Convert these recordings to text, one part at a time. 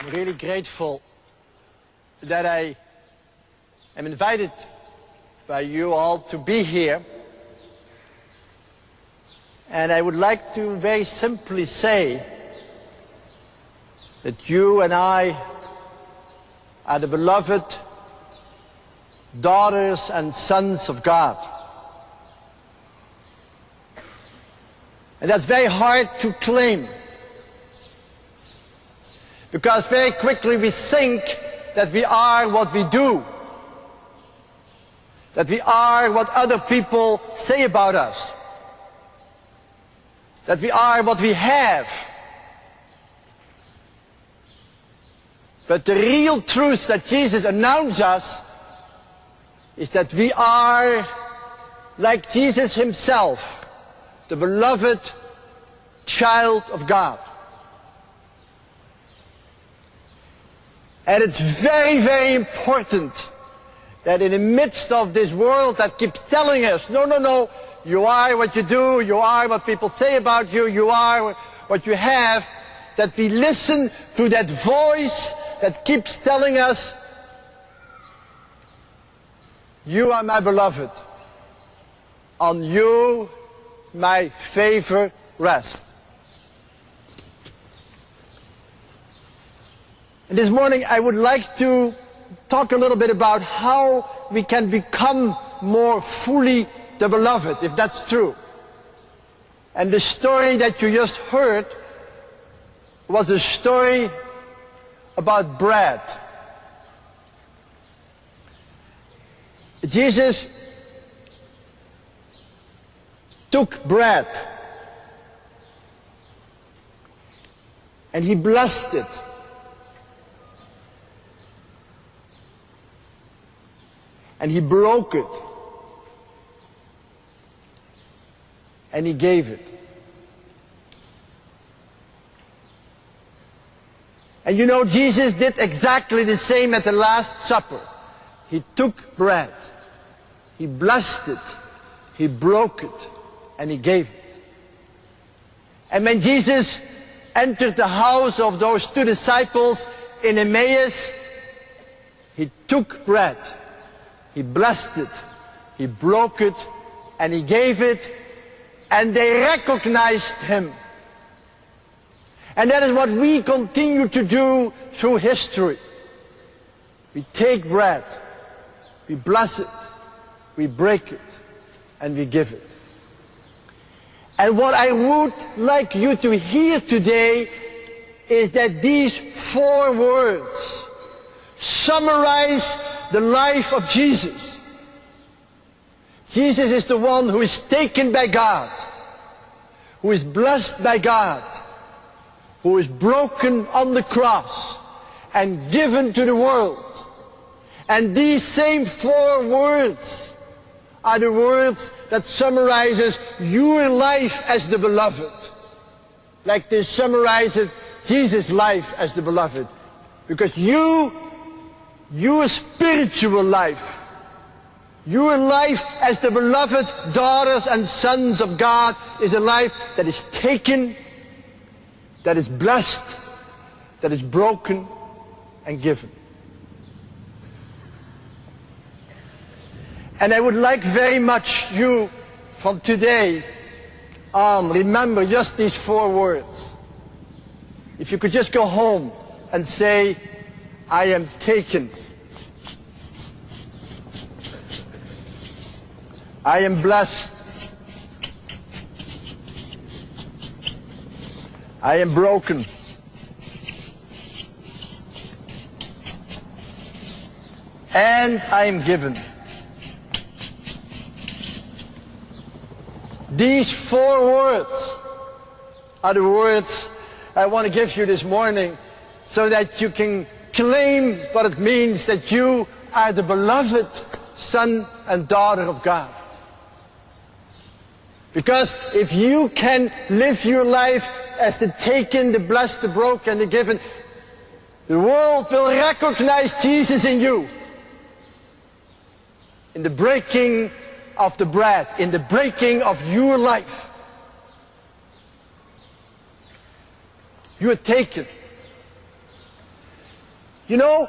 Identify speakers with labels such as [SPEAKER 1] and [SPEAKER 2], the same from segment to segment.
[SPEAKER 1] I'm really grateful that I am invited by you all to be here. And I would like to very simply say that you and I are the beloved daughters and sons of God. And that's very hard to claim, because very quickly we think that we are what we do, that we are what other people say about us, that we are what we have. But the real truth that Jesus announced us is that we are, like Jesus himself, the beloved child of God. And it's very, very important that in the midst of this world that keeps telling us, no, no, no, you are what you do, you are what people say about you, you are what you have, that we listen to that voice that keeps telling us, you are my beloved, on you my favor rests. And this morning I would like to talk a little bit about how we can become more fully the beloved, if that's true. And the story that you just heard was a story about bread. Jesus took bread and he blessed it. And he broke it. And he gave it. And you know, Jesus did exactly the same at the Last Supper. He took bread, he blessed it, he broke it, and he gave it. And when Jesus entered the house of those two disciples in Emmaus, he took bread, he blessed it, he broke it, and he gave it, and they recognized him. And that is what we continue to do through history. We take bread, we bless it, we break it, and we give it. And what I would like you to hear today is that these 4 words summarize the life of Jesus. Jesus is the one who is taken by God, who is blessed by God, who is broken on the cross and given to the world. And these same 4 words are the words that summarizes your life as the beloved, like they summarizes Jesus' life as the beloved. Because your spiritual life, your life as the beloved daughters and sons of God is a life that is taken, that is blessed, that is broken and given. And I would like very much you, from today on, remember just these 4 words. If you could just go home and say, I am taken. I am blessed. I am broken. And I am given. These 4 words are the words I want to give you this morning, so that you can claim what it means that you are the beloved son and daughter of God. Because if you can live your life as the taken, the blessed, the broken, the given, the world will recognize Jesus in you. In the breaking of the bread, in the breaking of your life. You are taken. You know,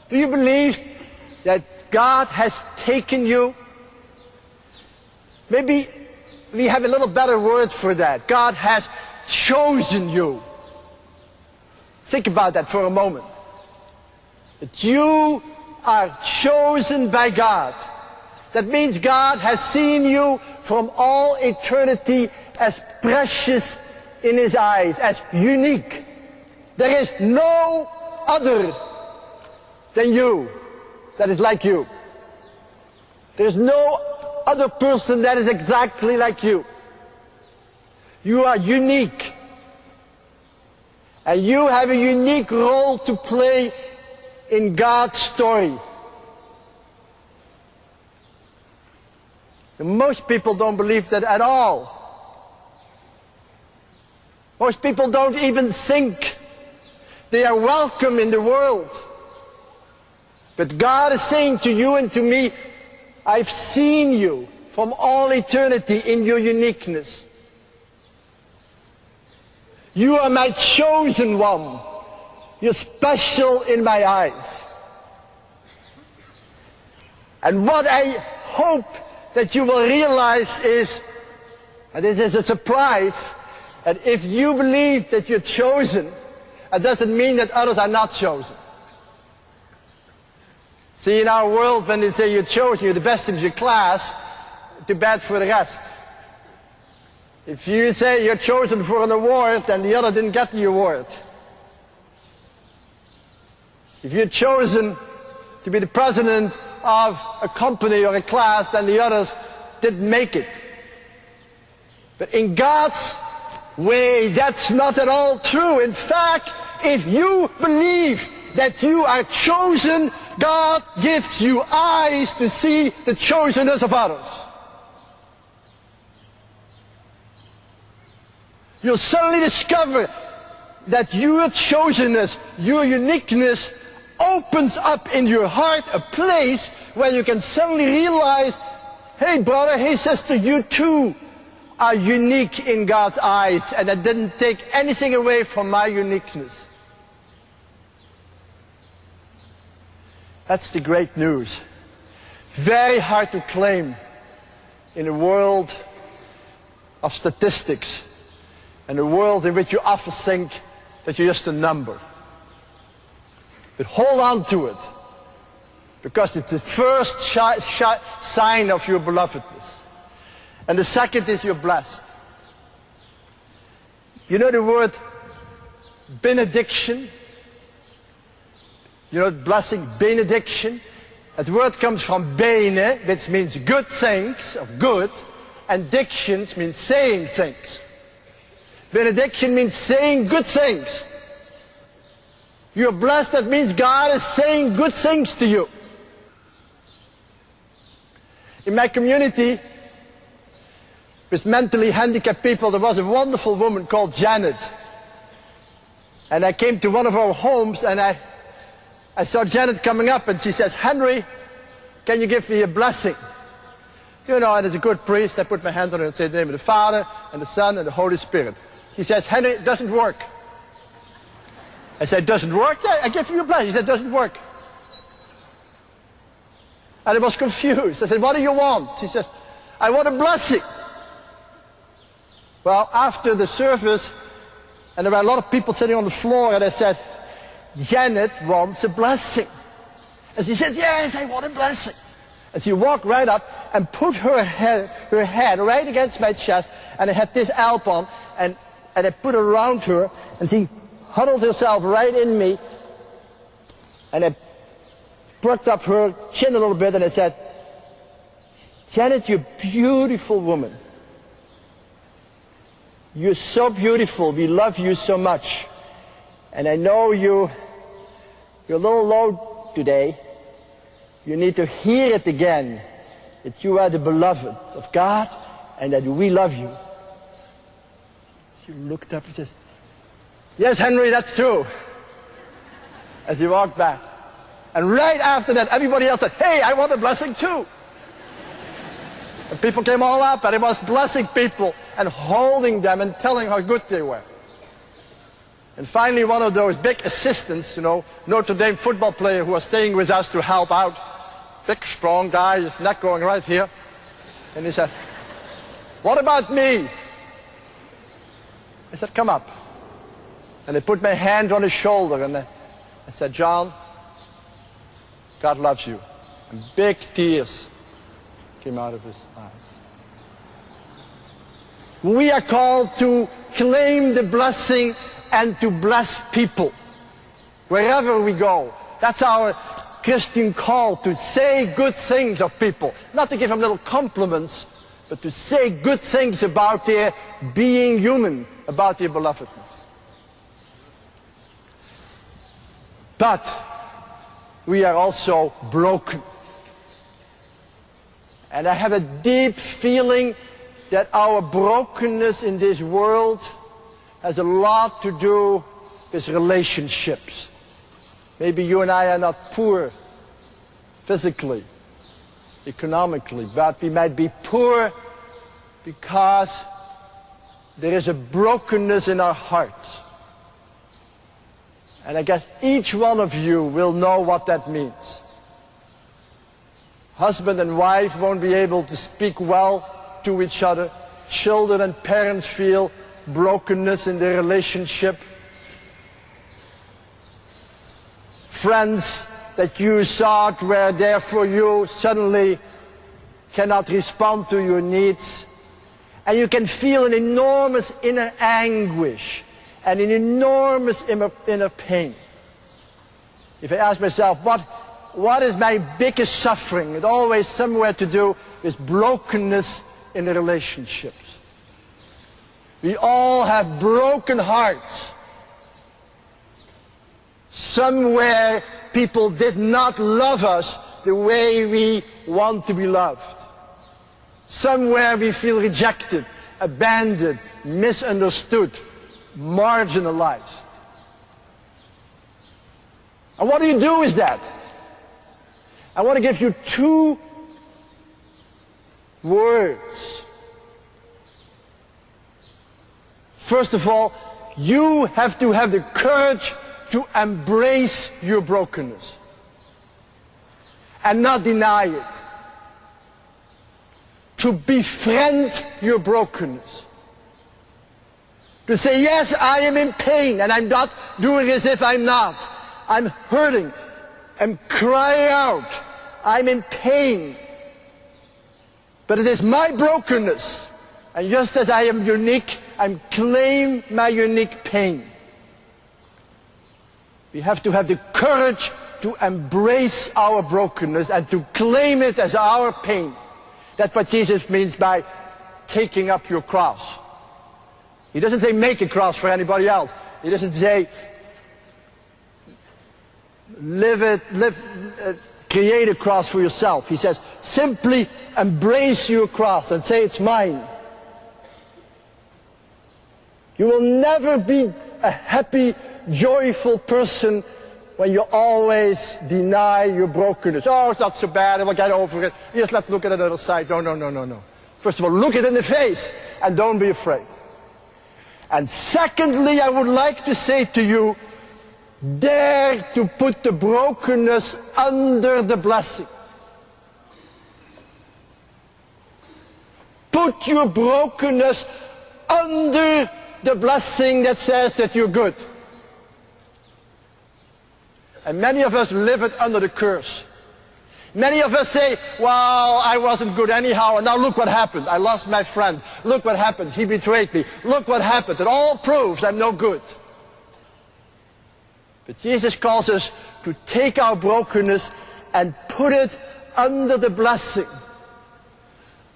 [SPEAKER 1] do you believe that God has taken you? Maybe we have a little better word for that. God has chosen you. Think about that for a moment. That you are chosen by God. That means God has seen you from all eternity as precious in His eyes, as unique. There is no other than you that is like you. There is no other person that is exactly like you. You are unique. And you have a unique role to play in God's story. And most people don't believe that at all. Most people don't even think they are welcome in the world. But God is saying to you and to me, I've seen you from all eternity in your uniqueness. You are my chosen one. You're special in my eyes. And what I hope that you will realize is, and this is a surprise, that if you believe that you're chosen, it doesn't mean that others are not chosen. See, in our world, when they say you're chosen, you're the best in your class, too bad for the rest. If you say you're chosen for an award, then the other didn't get the award. If you're chosen to be the president of a company or a class, then the others didn't make it. But in God's way, that's not at all true. In fact, if you believe that you are chosen, God gives you eyes to see the chosenness of others. You'll suddenly discover that your chosenness, your uniqueness, opens up in your heart a place where you can suddenly realize, hey brother, hey sister, you too are unique in God's eyes, and that didn't take anything away from my uniqueness. That's the great news. Very hard to claim in a world of statistics, and a world in which you often think that you're just a number. But hold on to it, because it's the first sign of your belovedness. And the second is you're blessed. You know the word benediction? You know blessing, benediction? That word comes from bene, which means good things, or good, and dictions means saying things. Benediction means saying good things. You're blessed, that means God is saying good things to you. In my community, with mentally handicapped people, there was a wonderful woman called Janet. And I came to one of our homes, and I saw Janet coming up, and she says, Henry, can you give me a blessing? You know, and as a good priest, I put my hand on her and say the name of the Father, and the Son, and the Holy Spirit. He says, Henry, it doesn't work. I said, doesn't work? Yeah, I give you a blessing. He said, doesn't work. And I was confused. I said, what do you want? He says, I want a blessing. Well, after the service, and there were a lot of people sitting on the floor, and I said, Janet wants a blessing. And she said, yes, I want a blessing. And she walked right up and put her head right against my chest, and I had this alp on, and I put it around her, and she huddled herself right in me, and I perked up her chin a little bit, and I said, Janet, you're a beautiful woman. You're so beautiful. We love you so much. And I know you're a little low today. You need to hear it again, that you are the beloved of God and that we love you. She looked up and says, yes, Henry, that's true. As he walked back. And right after that, everybody else said, hey, I want a blessing too. And people came all up, and I was blessing people and holding them and telling how good they were. And finally, one of those big assistants, Notre Dame football player who was staying with us to help out, big, strong guy, his neck going right here. And he said, "What about me?" I said, "Come up." And I put my hand on his shoulder and I said, "John, God loves you." And big tears came out of his eyes. We are called to claim the blessing and to bless people wherever we go. That's our Christian call, to say good things of people. Not to give them little compliments, but to say good things about their being human, about their belovedness. But we are also broken. And I have a deep feeling that our brokenness in this world has a lot to do with relationships. Maybe you and I are not poor physically, economically, but we might be poor because there is a brokenness in our hearts. And I guess each one of you will know what that means. Husband and wife won't be able to speak well to each other. Children and parents feel brokenness in their relationship. Friends that you thought were there for you suddenly cannot respond to your needs. And you can feel an enormous inner anguish and an enormous inner pain. If I ask myself, what is my biggest suffering? It's always somewhere to do with brokenness in the relationships. We all have broken hearts. Somewhere people did not love us the way we want to be loved. Somewhere we feel rejected, abandoned, misunderstood, marginalized. And what do you do with that? I want to give you two words. First of all, you have to have the courage to embrace your brokenness and not deny it. To befriend your brokenness. To say, yes, I am in pain, and I'm not doing as if I'm not. I'm hurting. I'm crying out. I'm in pain. But it is my brokenness. And just as I am unique, I claim my unique pain. We have to have the courage to embrace our brokenness and to claim it as our pain. That's what Jesus means by taking up your cross. He doesn't say make a cross for anybody else. He doesn't say create a cross for yourself. He says simply embrace your cross and say it's mine. You will never be a happy, joyful person when you always deny your brokenness. Oh, it's not so bad, we'll get over it. Just let's look at the other side. No. First of all, look it in the face and don't be afraid. And secondly, I would like to say to you, dare to put the brokenness under the blessing. Put your brokenness under the blessing that says that you're good. And many of us live it under the curse. Many of us say, well, I wasn't good anyhow, and now look what happened. I lost my friend. Look what happened. He betrayed me. Look what happened. It all proves I'm no good. But Jesus calls us to take our brokenness and put it under the blessing.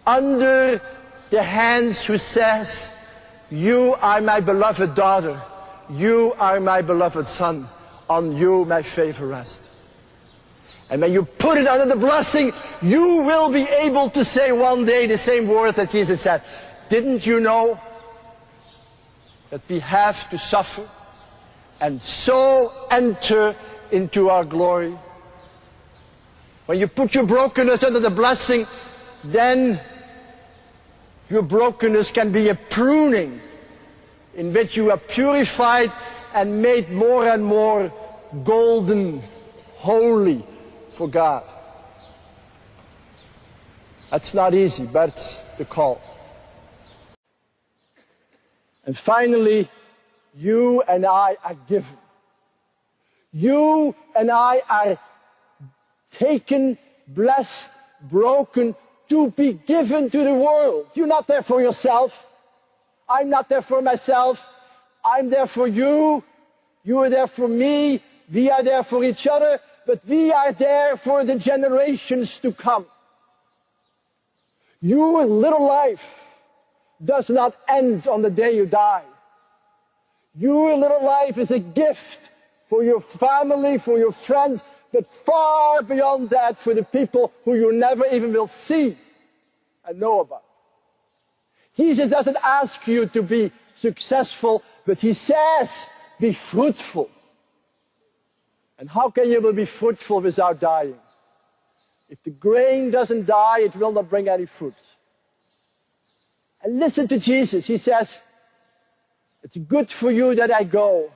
[SPEAKER 1] Under the hands who says, you are my beloved daughter. You are my beloved son. On you my favor rests. And when you put it under the blessing, you will be able to say one day the same words that Jesus said. Didn't you know that we have to suffer and so enter into our glory? When you put your brokenness under the blessing, then your brokenness can be a pruning in which you are purified and made more and more golden, holy for God. That's not easy, but it's the call. And finally, you and I are given. You and I are taken, blessed, broken, to be given to the world. You're not there for yourself. I'm not there for myself. I'm there for you. You are there for me. We are there for each other. But we are there for the generations to come. Your little life does not end on the day you die. Your little life is a gift for your family, for your friends, but far beyond that for the people who you never even will see and know about. Jesus doesn't ask you to be successful, but he says, be fruitful. And how can you be fruitful without dying? If the grain doesn't die, it will not bring any fruit. And listen to Jesus. He says, it's good for you that I go.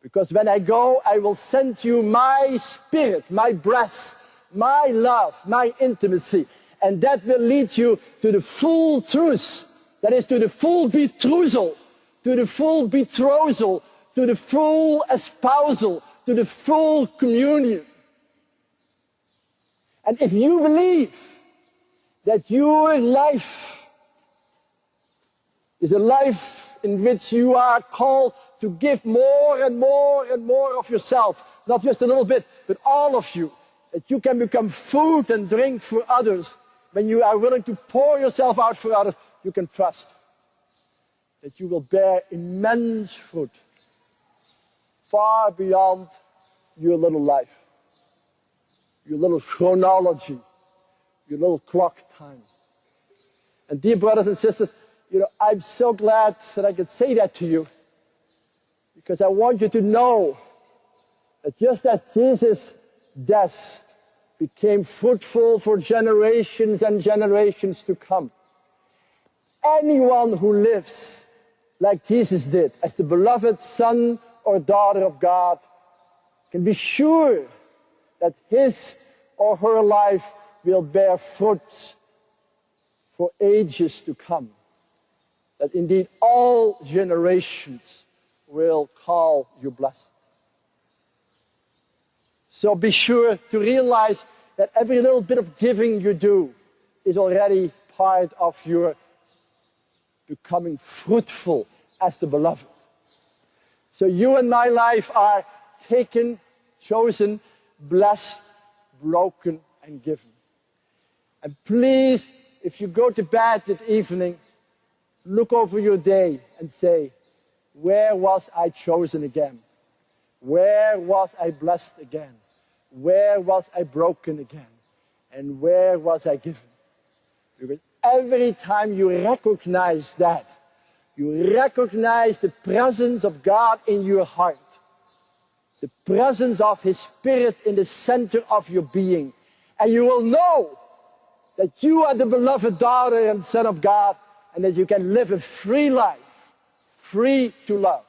[SPEAKER 1] Because when I go, I will send you my spirit, my breath, my love, my intimacy. And that will lead you to the full truth. That is to the full betrothal, to the full betrothal, to the full espousal, to the full communion. And if you believe that your life is a life in which you are called to give more and more and more of yourself, not just a little bit, but all of you, that you can become food and drink for others, when you are willing to pour yourself out for others, you can trust that you will bear immense fruit, far beyond your little life, your little chronology, your little clock time. And dear brothers and sisters, I'm so glad that I could say that to you, because I want you to know that just as Jesus' death became fruitful for generations and generations to come, anyone who lives like Jesus did, as the beloved son or daughter of God, can be sure that his or her life will bear fruit for ages to come. That indeed all generations will call you blessed. So be sure to realize that every little bit of giving you do is already part of your becoming fruitful as the beloved. So you and my life are taken, chosen, blessed, broken, and given. And please, if you go to bed that evening, look over your day and say, where was I chosen again? Where was I blessed again? Where was I broken again? And where was I given? Because every time you recognize that, you recognize the presence of God in your heart, the presence of His Spirit in the center of your being, and you will know that you are the beloved daughter and son of God, and that you can live a free life, free to love.